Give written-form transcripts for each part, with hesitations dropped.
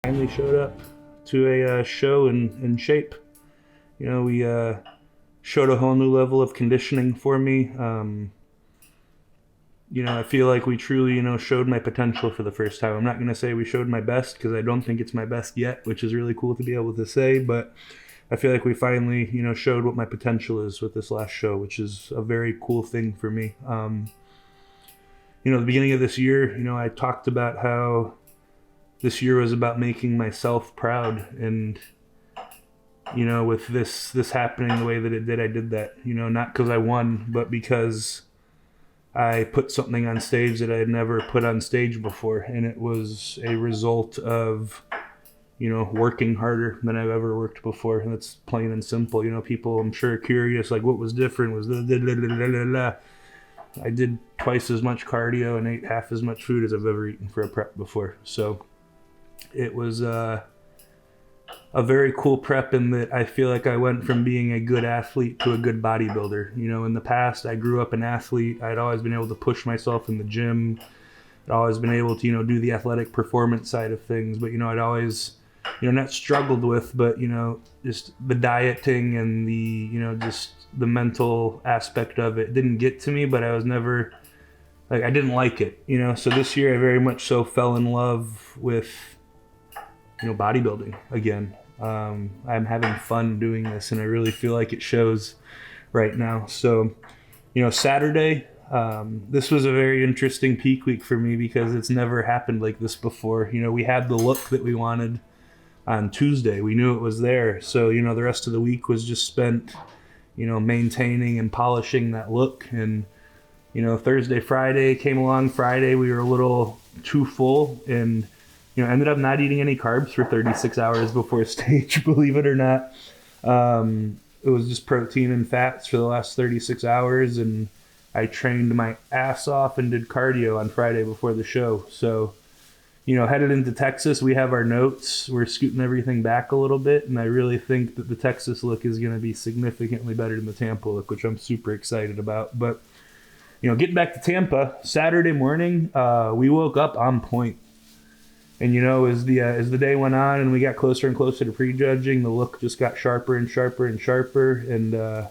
Finally showed up to a show in shape. We showed a whole new level of conditioning for me. I feel like we truly, showed my potential for the first time. I'm not going to say we showed my best because I don't think it's my best yet, which is really cool to be able to say, but I feel like we finally, showed what my potential is with this last show, which is a very cool thing for me. The beginning of this year, I talked about how this year was about making myself proud, and with this happening the way that it did, I did that, not because I won, but because I put something on stage that I had never put on stage before, and it was a result of working harder than I've ever worked before. And it's plain and simple. People, I'm sure, are curious, like, what was different? Was I did twice as much cardio and ate half as much food as I've ever eaten for a prep before. So it was a very cool prep in that I feel like I went from being a good athlete to a good bodybuilder. In the past, I grew up an athlete. I'd always been able to push myself in the gym. I'd always been able to, do the athletic performance side of things. But, I'd always, not struggled with, but, just the dieting and the, just the mental aspect of it didn't get to me, but I was never, I didn't like it, So this year I very much so fell in love with, bodybuilding again. I'm having fun doing this, and I really feel like it shows right now. So, Saturday, this was a very interesting peak week for me because it's never happened like this before. We had the look that we wanted on Tuesday. We knew it was there. So, the rest of the week was just spent, maintaining and polishing that look. And, Thursday, Friday came along. Friday, we were a little too full and, ended up not eating any carbs for 36 hours before stage, believe it or not. It was just protein and fats for the last 36 hours. And I trained my ass off and did cardio on Friday before the show. So, headed into Texas, we have our notes. We're scooting everything back a little bit. And I really think that the Texas look is going to be significantly better than the Tampa look, which I'm super excited about. But, getting back to Tampa, Saturday morning, we woke up on point. And, as the day went on and we got closer and closer to prejudging, the look just got sharper and sharper and sharper. And, I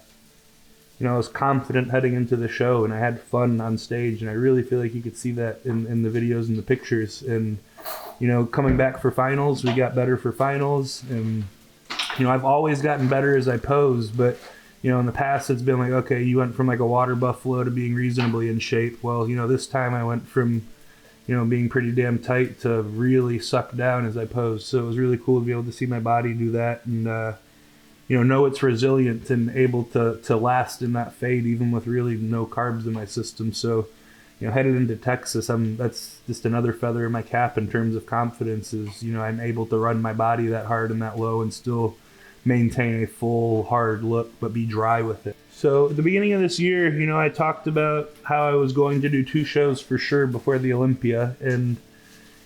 was confident heading into the show, and I had fun on stage. And I really feel like you could see that in the videos and the pictures. And, coming back for finals, we got better for finals. And, I've always gotten better as I pose. But, in the past, it's been like, okay, you went from like a water buffalo to being reasonably in shape. Well, this time I went from being pretty damn tight to really sucked down as I posed. So it was really cool to be able to see my body do that and, know it's resilient and able to last in that fade even with really no carbs in my system. So, headed into Texas, that's just another feather in my cap in terms of confidence is, I'm able to run my body that hard and that low and still maintain a full hard look, but be dry with it. So at the beginning of this year, I talked about how I was going to do 2 shows for sure before the Olympia. And,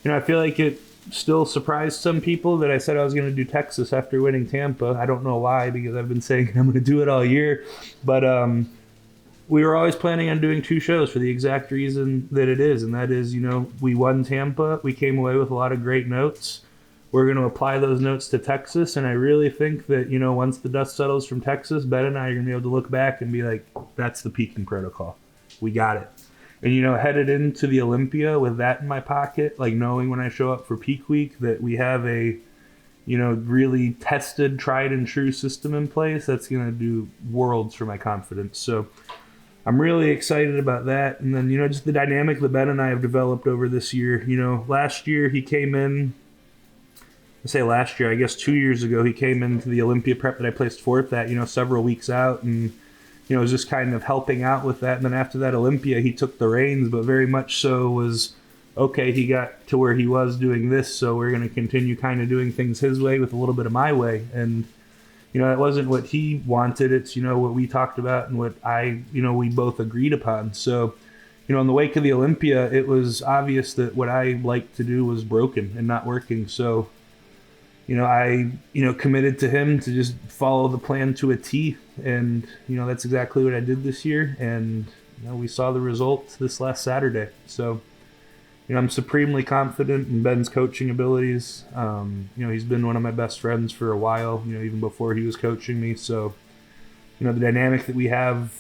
I feel like it still surprised some people that I said I was going to do Texas after winning Tampa. I don't know why, because I've been saying I'm going to do it all year. But we were always planning on doing 2 shows for the exact reason that it is. And that is, we won Tampa. We came away with a lot of great notes. We're going to apply those notes to Texas, and I really think that, once the dust settles from Texas, Ben and I are going to be able to look back and be like, that's the peaking protocol. We got it. And, headed into the Olympia with that in my pocket, like knowing when I show up for peak week that we have a, really tested, tried and true system in place, that's going to do worlds for my confidence. So I'm really excited about that. And then, just the dynamic that Ben and I have developed over this year. Last year he came in, last year, I guess 2 years ago, he came into the Olympia prep that I placed 4th at, several weeks out, and, was just kind of helping out with that. And then after that Olympia, he took the reins, but very much so was, okay, he got to where he was doing this, so we're going to continue kind of doing things his way with a little bit of my way. And, it wasn't what he wanted. It's, what we talked about and what we both agreed upon. So, in the wake of the Olympia, it was obvious that what I liked to do was broken and not working. So, I committed to him to just follow the plan to a T. And, that's exactly what I did this year. And, we saw the result this last Saturday. So, I'm supremely confident in Ben's coaching abilities. He's been one of my best friends for a while, even before he was coaching me. So, the dynamic that we have,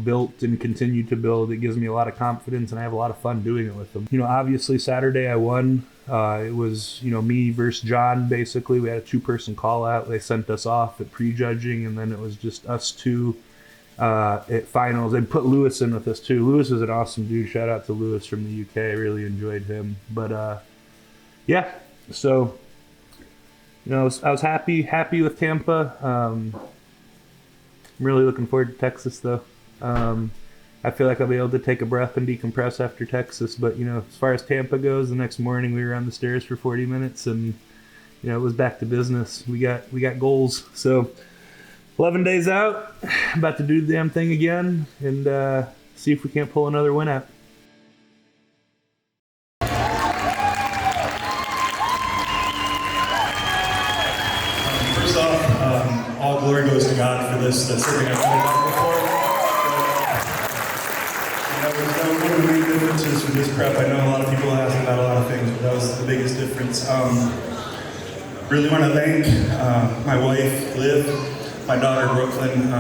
built and continue to build, it gives me a lot of confidence, and I have a lot of fun doing it with him. Obviously Saturday I won. It was, me versus Jon, basically. We had a 2-person call out. They sent us off at prejudging, and then it was just us two at finals. They put Lewis in with us too. Lewis is an awesome dude. Shout out to Lewis from the UK. I really enjoyed him. But yeah, so I was happy with Tampa. I'm really looking forward to Texas though. I feel like I'll be able to take a breath and decompress after Texas. But as far as Tampa goes, the next morning we were on the stairs for 40 minutes, and it was back to business. We got goals. So 11 days out, about to do the damn thing again, and see if we can't pull another win out. First off, all glory goes to God for this. That's something I've talked about before. One of the main differences for this prep, I know a lot of people ask about a lot of things, but that was the biggest difference. Really want to thank my wife, Liv, my daughter, Brooklyn.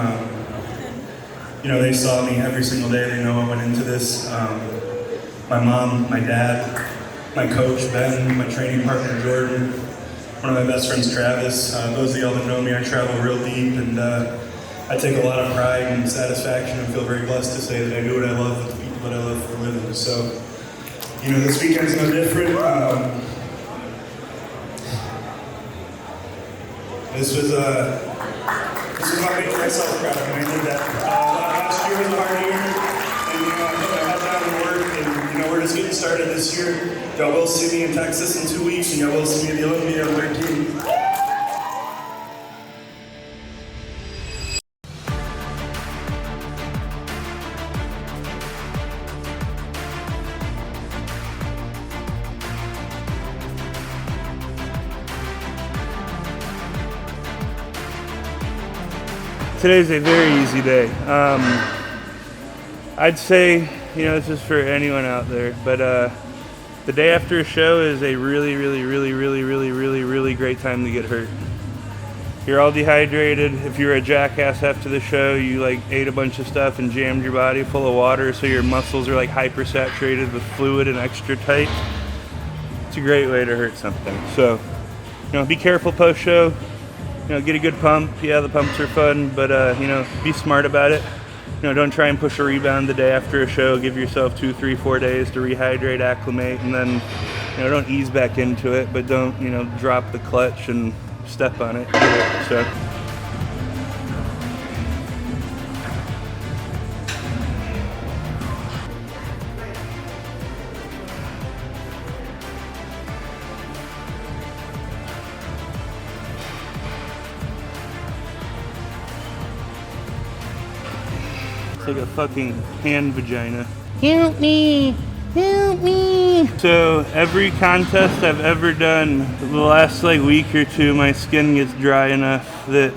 They saw me every single day. They know I went into this. My mom, my dad, my coach, Ben, my training partner, Jordan, one of my best friends, Travis. Those of y'all that know me, I travel real deep, and I take a lot of pride and satisfaction and feel very blessed to say that I do what I love with the people that I love for a living. So, this weekend's no different. This was my big myself proud of, and I did that. Last year was a hard year, and I put my head down to work, and we're just getting started this year. Y'all will see me in Texas in 2 weeks, and y'all will see me at the Olympia in 13. Today's a very easy day. I'd say, this is for anyone out there, but the day after a show is a really, really, really, really, really, really, really great time to get hurt. You're all dehydrated. If you're a jackass after the show, you ate a bunch of stuff and jammed your body full of water, so your muscles are hypersaturated with fluid and extra tight. It's a great way to hurt something. So, be careful post-show. Get a good pump. Yeah, the pumps are fun, but be smart about it. Don't try and push a rebound the day after a show. Give yourself 2, 3, 4 days to rehydrate, acclimate, and then don't ease back into it, but don't drop the clutch and step on it. So. Like a fucking hand vagina. Help me! Help me! So every contest I've ever done, the last week or two, my skin gets dry enough that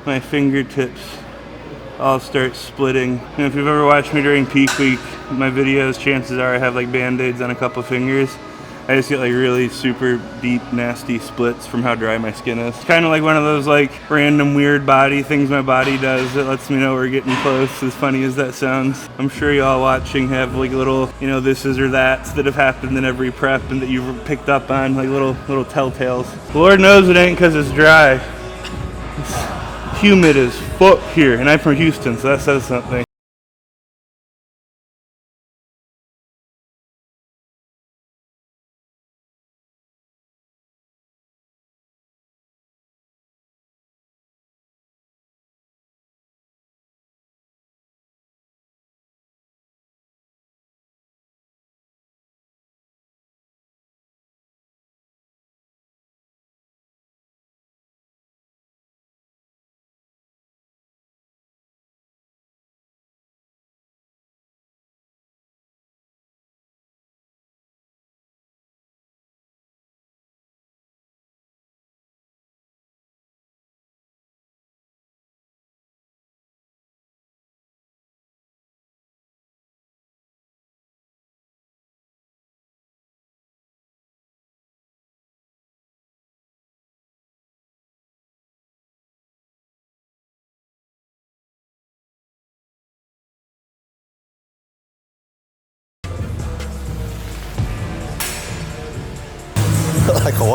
my fingertips all start splitting. If you've ever watched me during peak week, my videos, chances are I have band-aids on a couple fingers. I just get really super deep, nasty splits from how dry my skin is. It's kind of like one of those random weird body things my body does that lets me know we're getting close, as funny as that sounds. I'm sure y'all watching have little, this is or that's that have happened in every prep and that you've picked up on, little telltales. Lord knows it ain't because it's dry. It's humid as fuck here, and I'm from Houston, so that says something.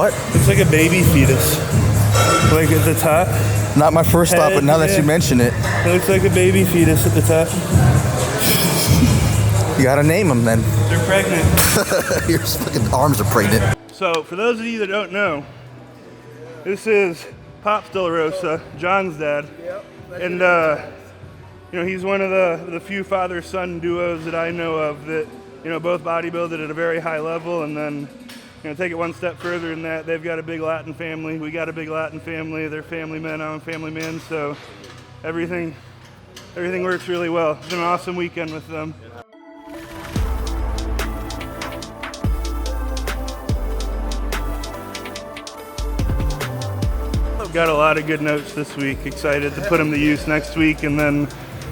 what? Looks like a baby fetus. Like at the top. Not my first thought, but now that you mention it. It looks like a baby fetus at the top. You gotta name them then. They're pregnant. Your fucking arms are pregnant. So, for those of you that don't know, this is Pops Delarosa, Jon's dad. And, you know, he's one of the few father-son duos that I know of that, you know, both bodybuilded at a very high level, and then, you know, take it one step further than that. They've got a big Latin family. We got a big Latin family. They're family men. I'm a family man. So everything works really well. It's been an awesome weekend with them. I've got a lot of good notes this week. Excited to put them to use next week and then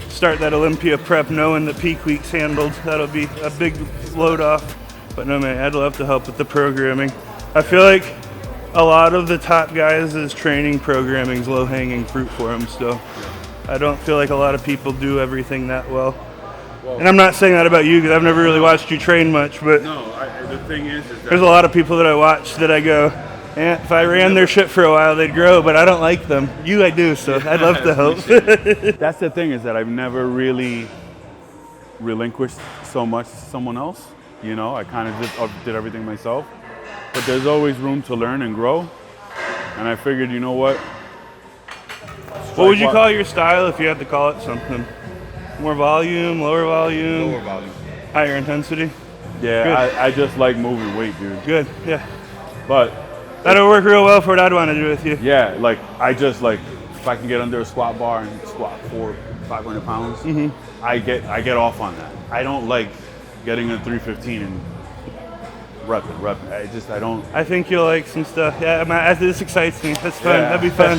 start that Olympia prep knowing that peak week's handled. That'll be a big load off. But no, man, I'd love to help with the programming. I feel like a lot of the top guys' training programming is low-hanging fruit for them still. I don't feel like a lot of people do everything that well. And I'm not saying that about you because I've never really watched you train much, but the thing is that there's a lot of people that I watch that I go, eh, if I ran their shit for a while, they'd grow, but I don't like them. You, I do, so I'd love to help. that's the thing is that I've never really relinquished so much to someone else. You know, I kind of did everything myself, but there's always room to learn and grow. And I figured, you know what? What would you call your style if you had to call it something? More volume, lower volume? Lower volume. Higher intensity? Yeah, I just like moving weight, dude. Good, yeah. But that'll work real well for what I'd want to do with you. yeah, like I just like, if I can get under a squat bar and squat 500 pounds, I get off on that. I don't like getting a 315 and rep it. I don't. I think you'll like some stuff. Yeah, this excites me. That's fun. Yeah. That'd be fun.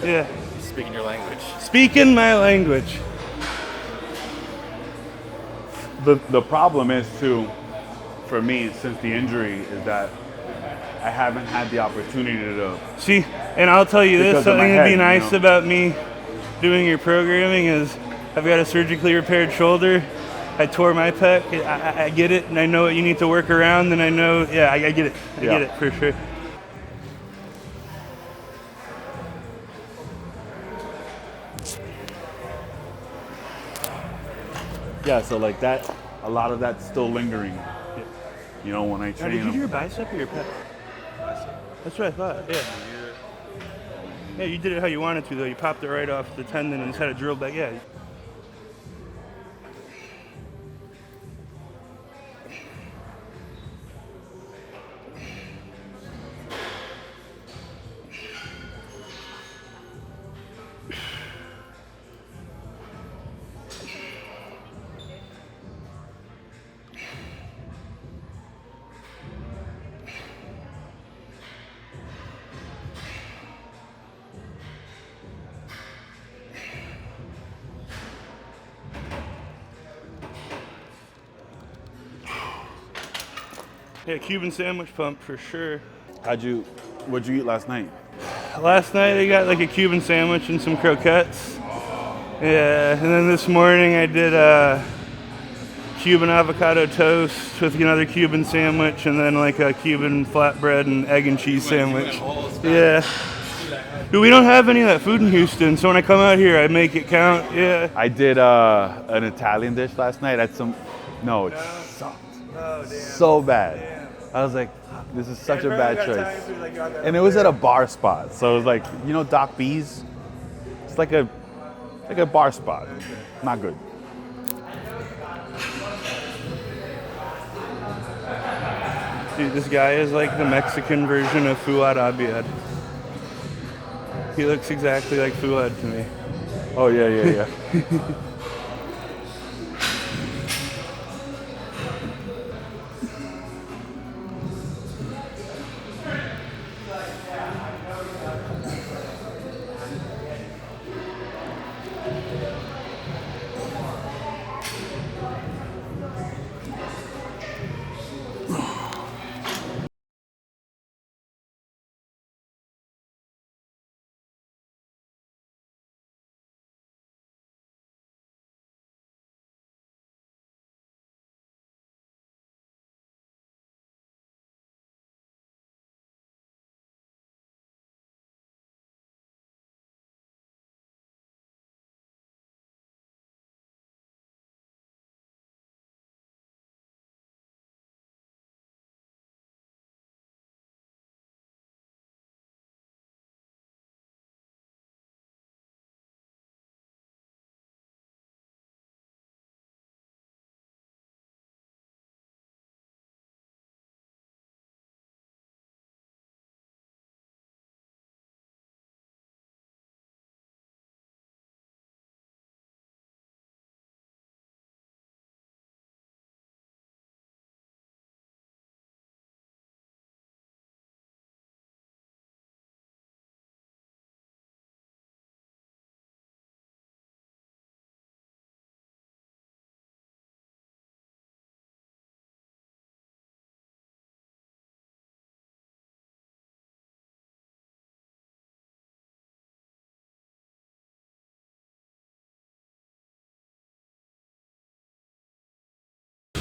Yeah. Speaking your language. Speaking my language. The problem is too, for me, since the injury, is that I haven't had the opportunity to. See, and I'll tell you this, Because of my something that'd be head, nice you know? about me doing your programming is I've got a surgically repaired shoulder. I tore my pec. I get it, and I know what you need to work around, and I know, yeah, I get it. I get it for sure. Yeah, so like that, a lot of that's still lingering. You know, when I Now, train did you do them. your bicep or your pec? That's what I thought, yeah. Yeah, you did it how you wanted to, though. You popped it right off the tendon and just had it drilled back. Yeah. Yeah, Cuban sandwich pump for sure. What'd you eat last night? Last night I got like a Cuban sandwich and some croquettes. Yeah, and then this morning I did a Cuban avocado toast with another Cuban sandwich and then like a Cuban flatbread and egg and cheese sandwich. Yeah. Dude, we don't have any of that food in Houston, so when I come out here I make it count. Yeah. I did an Italian dish last night. It sucked. Oh, damn. So bad. Damn. I was like, fuck, this is such a bad choice. And it was at a bar spot. So it was like, you know Doc B's? It's like a bar spot. Not good. Dude, this guy is like the Mexican version of Fuad Abiad. He looks exactly like Fuad to me. Oh yeah.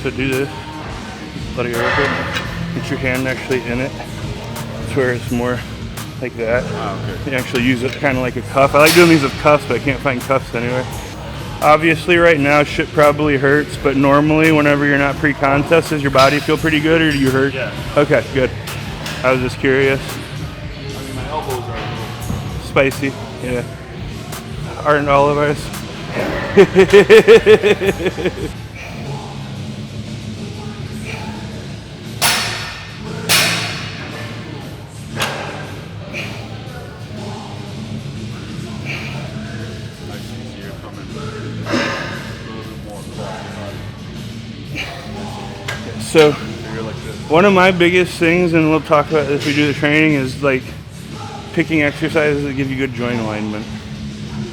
So do this, let it go real quick. Get your hand actually in it. That's where it's more like that. Okay. You actually use it kind of like a cuff. I like doing these with cuffs, but I can't find cuffs anywhere. Obviously right now shit probably hurts, but normally whenever you're not pre-contest, does your body feel pretty good or do you hurt? Yeah. Okay, good. I was just curious. I mean, my elbows are a little Spicy, yeah. Aren't all of us? So one of my biggest things, and we'll talk about this if we do the training, is like picking exercises that give you good joint alignment.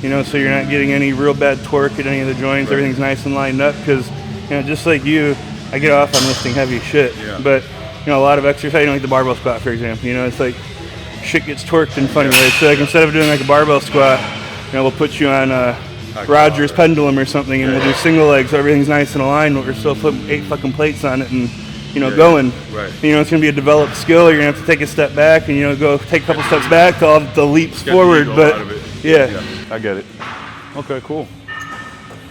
You know, so you're not getting any real bad torque at any of the joints. Right. Everything's nice and lined up because, you know, just like you, I get off on lifting heavy shit. Yeah. But, you know, a lot of exercise, you know, like the barbell squat, for example, you know, it's like shit gets torqued and funny, right? So like instead of doing like a barbell squat, you know, we'll put you on Roger's pendulum or something, and we'll do single legs so everything's nice and aligned, but we're still putting 8 fucking plates on it and, you know, going. Right. You know, it's gonna be a developed skill. You're gonna have to take a step back and, you know, go take a couple steps back to all the leaps forward. But yeah, I get it. Okay, cool.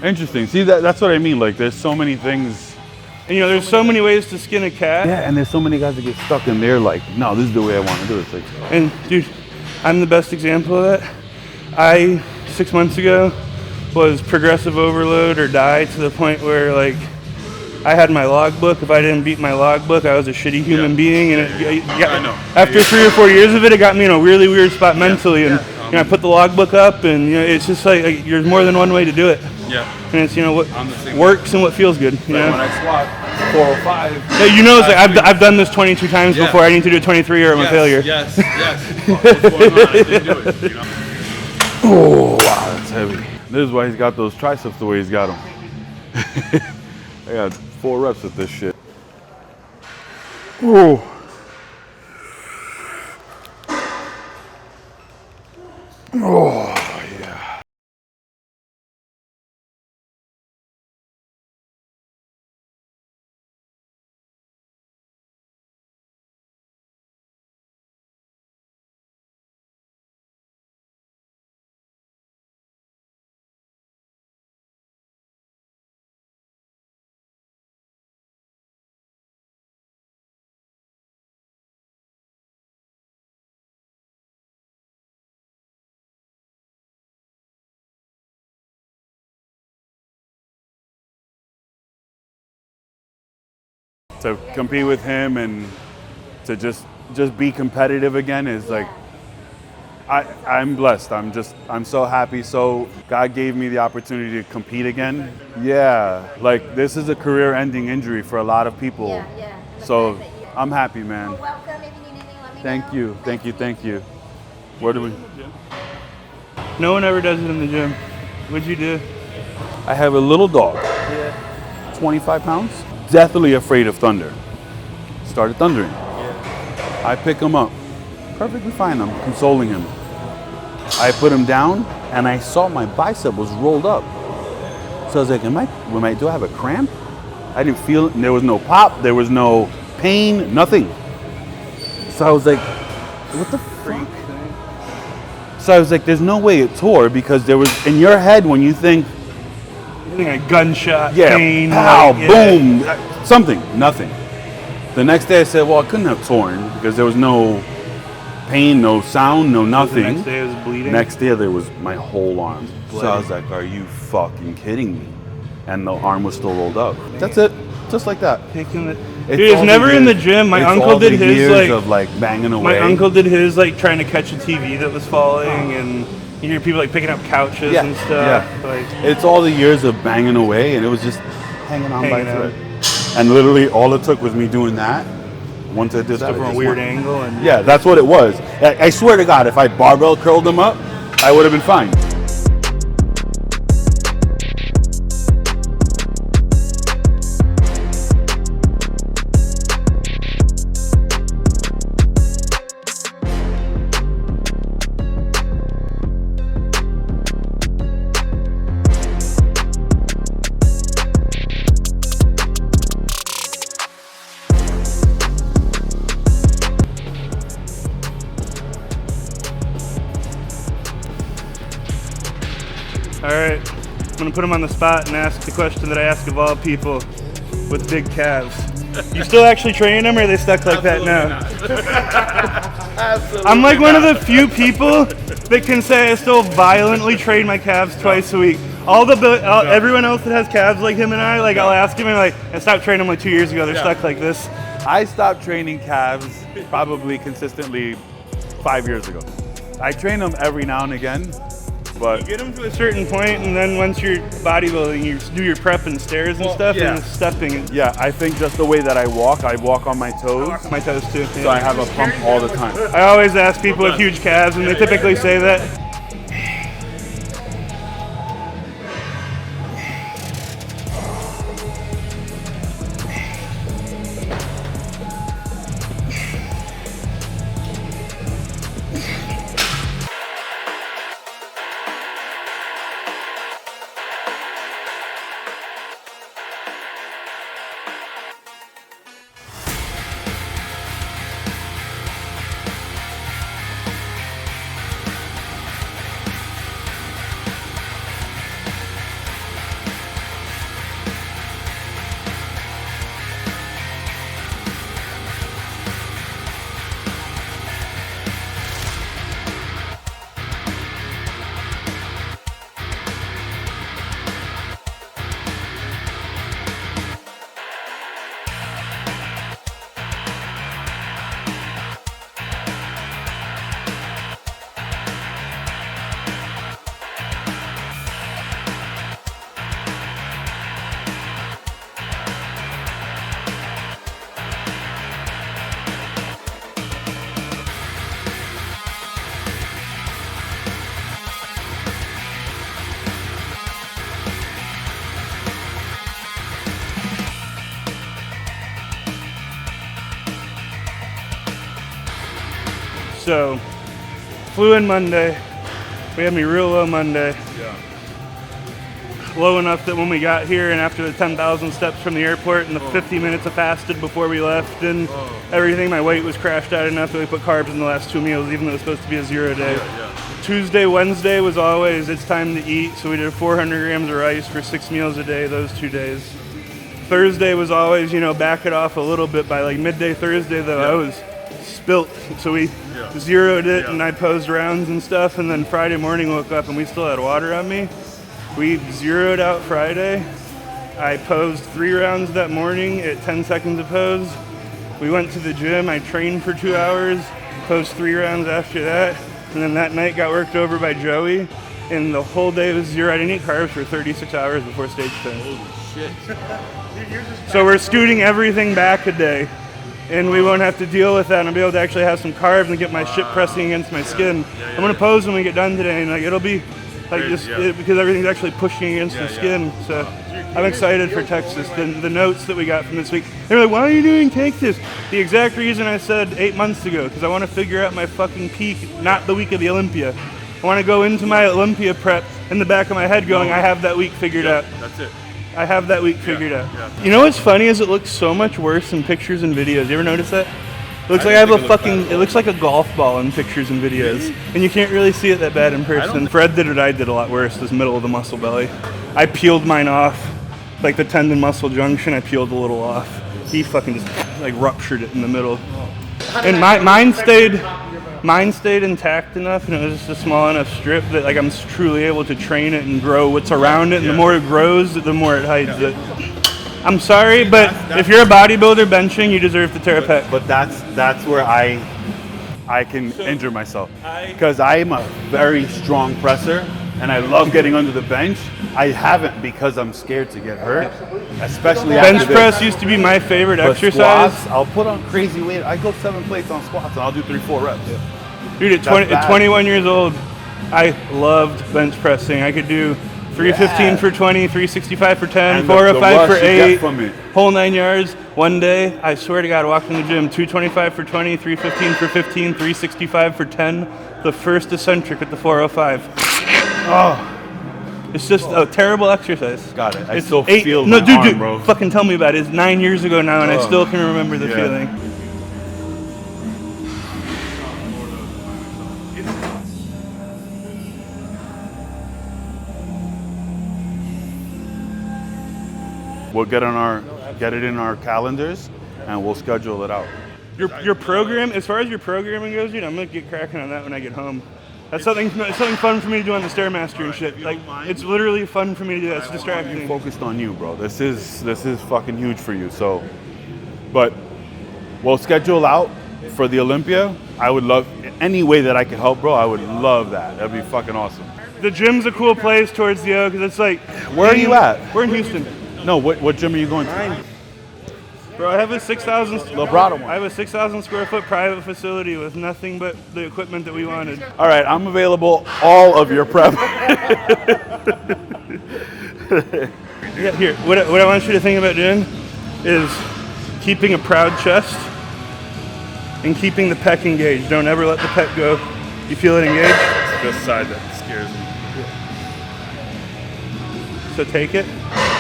Interesting. See, that's what I mean. Like, there's so many things. And, you know, there's so many ways to skin a cat. Yeah, and there's so many guys that get stuck in there. Like, no, this is the way I want to do it. It's like, and dude, I'm the best example of that. I 6 months ago was progressive overload or die to the point where, like, I had my logbook. If I didn't beat my logbook, I was a shitty human being. And I know. After 3 or 4 years of it, it got me in a really weird spot mentally. And you know, I put the logbook up, and you know, it's just like there's more than one way to do it. Yeah. And it's, you know, what works and what feels good. You know? When I squat 405. Yeah, you know, it's like I've done this 22 times before. I need to do it 23 or I'm a failure. Yes. What's going on? I didn't do it. You know? Oh wow, that's heavy. This is why he's got those triceps the way he's got them. I got 4 reps with this shit. Oh. Oh, yeah. To compete with him and to just be competitive again is like, I'm blessed. I'm so happy. So God gave me the opportunity to compete again. Yeah, like this is a career-ending injury for a lot of people. Yeah. So I'm happy, man. Well, welcome. If you need anything, let me know. Thank you. Where do we? No one ever does it in the gym. What'd you do? I have a little dog. 25 pounds. Deathly afraid of thunder. Started thundering. I pick him up. Perfectly fine. I'm consoling him. I put him down and I saw my bicep was rolled up. So I was like, do I have a cramp? I didn't feel it. There was no pop. There was no pain. Nothing. So I was like, what the freak? So I was like, there's no way it tore because there was, in your head when you think, a gunshot, pain, pow, boom, something, nothing. The next day I said, well, I couldn't have torn because there was no pain, no sound, no nothing. The next day it was bleeding? Next day there was my whole arm. So I was like, are you fucking kidding me? And the arm was still rolled up. That's it, just like that. Dude, it's never in the gym. My uncle did his like banging away. My uncle did his like trying to catch a TV that was falling, and you hear people like picking up couches and stuff. Yeah. Like, it's all the years of banging away, and it was just hanging on by a thread. And literally, all it took was me doing that. Once I did that, from a weird angle, and yeah, that's what it was. I swear to God, if I barbell curled them up, I would have been fine. All right, I'm gonna put him on the spot and ask the question that I ask of all people with big calves. You still actually train them, or are they stuck like that now? I'm like one of the few people that can say I still violently train my calves twice a week. Everyone else that has calves like him and I, like I'll ask him and like, I stopped training them like 2 years ago. They're stuck like this. I stopped training calves probably consistently 5 years ago. I train them every now and again, but You get them to a certain point, and then once you're bodybuilding, you do your prep and stairs and stuff, and the stepping. yeah, I think just the way that I walk on my toes. My toes too. So I have a pump all the time. I always ask people with huge calves, and they typically say that. So, flew in Monday. We had me real low Monday. Yeah. Low enough that when we got here and after the 10,000 steps from the airport and the 50 minutes of fasted before we left and everything, my weight was crashed out enough that we put carbs in the last 2 meals, even though it was supposed to be a 0 day. Tuesday, Wednesday was always, it's time to eat, so we did 400 grams of rice for 6 meals a day those 2 days. Thursday was always, back it off a little bit. By like midday Thursday, though, I was spilt, so we zeroed it and I posed rounds and stuff, and then Friday morning woke up and we still had water on me. We zeroed out Friday. I posed 3 rounds that morning at 10 seconds a pose. We went to the gym, I trained for 2 hours, posed 3 rounds after that, and then that night got worked over by Joey, and the whole day was zero. I didn't eat carbs for 36 hours before stage 10. Holy shit. So we're scooting everything back a day, and we won't have to deal with that, and I'll be able to actually have some carbs and get my shit pressing against my skin. I'm gonna pose when we get done today, and like it'll be like because everything's actually pushing against the skin. So I'm excited for Texas. The notes that we got from this week, they were like, "Why are you doing Texas?" The exact reason I said 8 months ago, because I want to figure out my fucking peak, not the week of the Olympia. I want to go into my Olympia prep in the back of my head going, I have that week figured out. That's it. I have that week figured out. You know what's funny is it looks so much worse in pictures and videos. You ever notice that? It looks like I have a fucking, it looks like a golf ball in pictures and videos. And you can't really see it that bad in person. Fred did what I did a lot worse, this middle of the muscle belly. I peeled mine off, like the tendon muscle junction, I peeled a little off. He fucking just like ruptured it in the middle. And mine stayed intact enough, and it was just a small enough strip that like I'm truly able to train it and grow what's around it. And the more it grows, the more it hides it. I'm sorry, but if you're a bodybuilder benching, you deserve to tear a pec. But that's where I can injure myself, because I am a very strong presser and I love getting under the bench. I haven't because I'm scared to get hurt, especially bench press used to be my favorite exercise. Squats, I'll put on crazy weight. I go 7 plates on squats and I'll do 3-4 reps. Dude, at 21 years old, I loved bench pressing. I could do 315 for 20, 365 for 10, And 405 for the rush you 8, get from it. whole 9 yards. One day, I swear to God, I walked in the gym, 225 for 20, 315 for 15, 365 for 10, the first eccentric at the 405. Oh, it's just a terrible exercise. Got it. I It's still 8 feel no, my dude, arm, dude, bro. fucking tell me about it. It's 9 years ago now, and I still can remember the feeling. we'll get it in our calendars, and we'll schedule it out. Your program, as far as your programming goes, dude, I'm gonna get cracking on that when I get home. That's something fun for me to do on the Stairmaster and shit. Like, it's literally fun for me to do that. It's distracting. Focused on you, bro. This is fucking huge for you. So, but we'll schedule out for the Olympia. I would love any way that I can help, bro. I would love that. That'd be fucking awesome. The gym's a cool place towards the O because it's like. Where are you at? We're in Houston. No, what gym are you going to? Mine. Bro, I have a 6,000. Labrada one. I have a 6,000 square foot private facility with nothing but the equipment that we wanted. All right, I'm available all of your prep. Yeah, here. What I want you to think about doing is keeping a proud chest and keeping the pec engaged. Don't ever let the pec go. You feel it engaged? It's this side that scares me. So take it.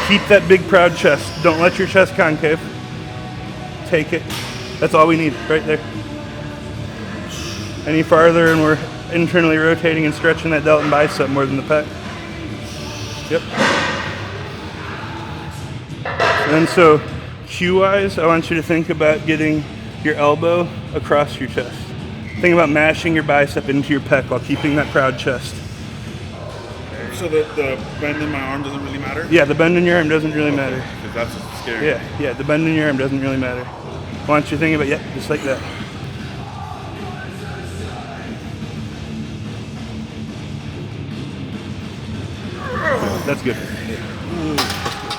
Keep that big proud chest. Don't let your chest concave. Take it. That's all we need right there. Any farther and we're internally rotating and stretching that delt and bicep more than the pec. Yep. And so cue-wise, I want you to think about getting your elbow across your chest. Think about mashing your bicep into your pec while keeping that proud chest. So the bend in my arm doesn't really matter? Yeah, the bend in your arm doesn't really matter. Because that's what's scary. Yeah, the bend in your arm doesn't really matter. I want you to think about, just like that. That's good.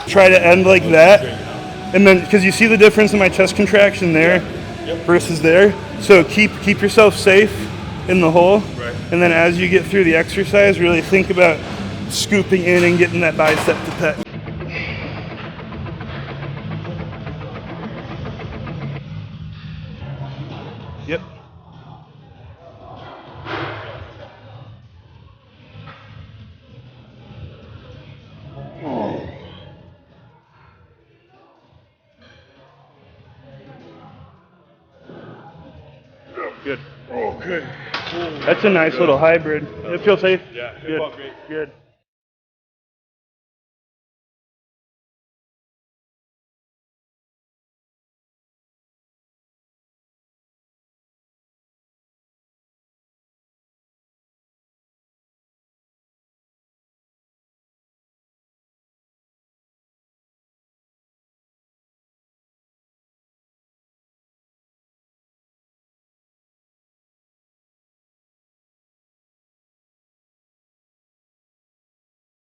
Try to end like that. And then, because you see the difference in my chest contraction there versus there. So keep yourself safe in the hole. Right. And then as you get through the exercise, really think about scooping in and getting that bicep to pec. Yep. Good. Okay. That's a nice little hybrid. It feels safe. Yeah, it Good. felt great. Good.